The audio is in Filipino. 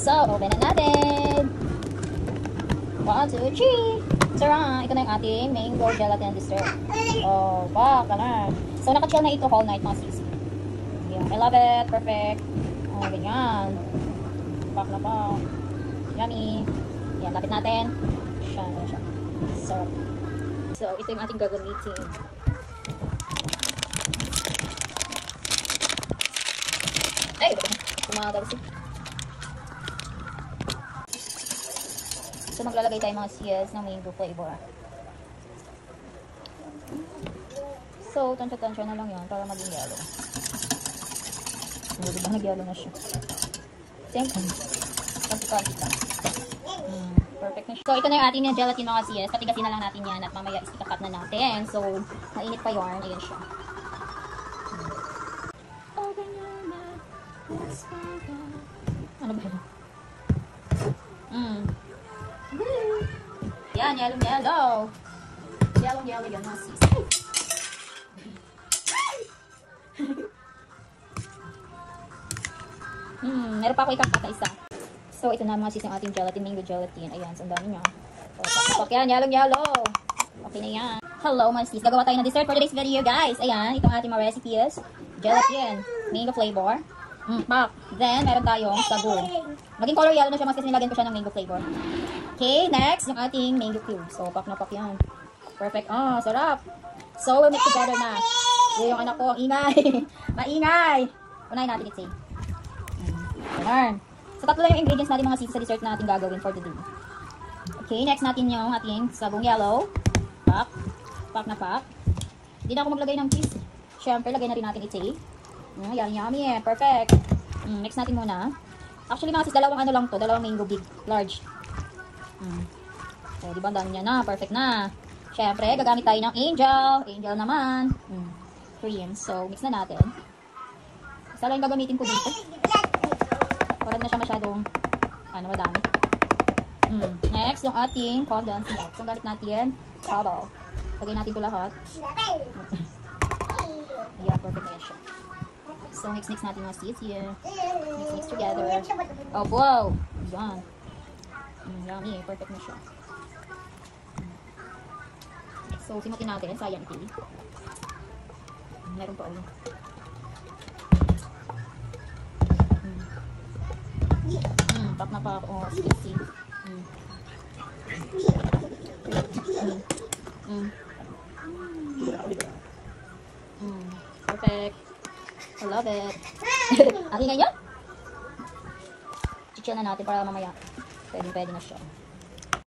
So, open na natin. 1, 2, 3. Tara! Ito na yung ating mango gelatin dessert. Oh, baka na. So, naka-chill na ito whole night, mga sis. Yeah, I love it. Perfect. Oh, ganyan. Bak na pa. Yummy. Yan, lapit natin. Siya. So, ito yung ating gagamitin. Ay, kumagalsik. So, maglalagay tayo mga siyas ng mango flavor. So, tansya-tansya na lang yan para maging yelo. So, diba nag-yelo na siya? Same thing. Tansya-tansya. Perfect na siya. So, ito na yung ating gelatin mga siyas. Patigasin na lang natin yan at mamaya ikakat na natin. So, mainit pa yarn. Ayan siya. Ano ba yun? Yan, yellow. Yellow yan mga sis. Meron pa ako ikakat na isa. So, ito na mga sis yung ating gelatin, mango gelatin. Ayan, so ang dami niya. So, pak yan, yellow. Okay na yan. Hello mga sis, gagawa tayo ng dessert for today's video guys. Ayan, itong ating mga recipes. Gelatin, mango flavor. Pak. Then, meron tayong sago. Maging color yellow na siya kasi nilagyan ko siya ng mango flavor. Okay, next, yung ating mango cube. So, pak na pak yan. Perfect. Oh, sarap. So, we'll mix together na. Yung anak ko, ang ingay. Maingay. Unahin natin ito. Ganun. So, tatlo lang yung ingredients natin mga sis sa dessert na natin gagawin for today. Okay, next natin yung ating sagong yellow. Pak. Pak na pak. Hindi na ako maglagay ng cheese. Siyempre, lagay na rin natin ito. Yummy eh. Perfect. Next natin muna. Actually mga sis, dalawang ano lang to. Dalawang mango big. Large. So, diba ang dami niya na. Perfect na. Siyempre, gagamit tayo ng angel. Angel naman. Cream. So, mix na natin. Isa lang yung gagamitin ko dito. Para na siya masyadong madami. Next, yung ating condensed milk. So, gamit natin bubble. Lagay natin ito lahat. Yeah, perfect na yan siya. So, mix natin mga sis here. Mix together. Oh, wow! Yan. Yummy. Perfect na siya. So, simutin natin. Sayang tea. Meron pa ulit. Pak na pak. Oh, spicy. Perfect. I love it. Ang ingay niya. Chichil na natin para mamaya. Pwede na siya.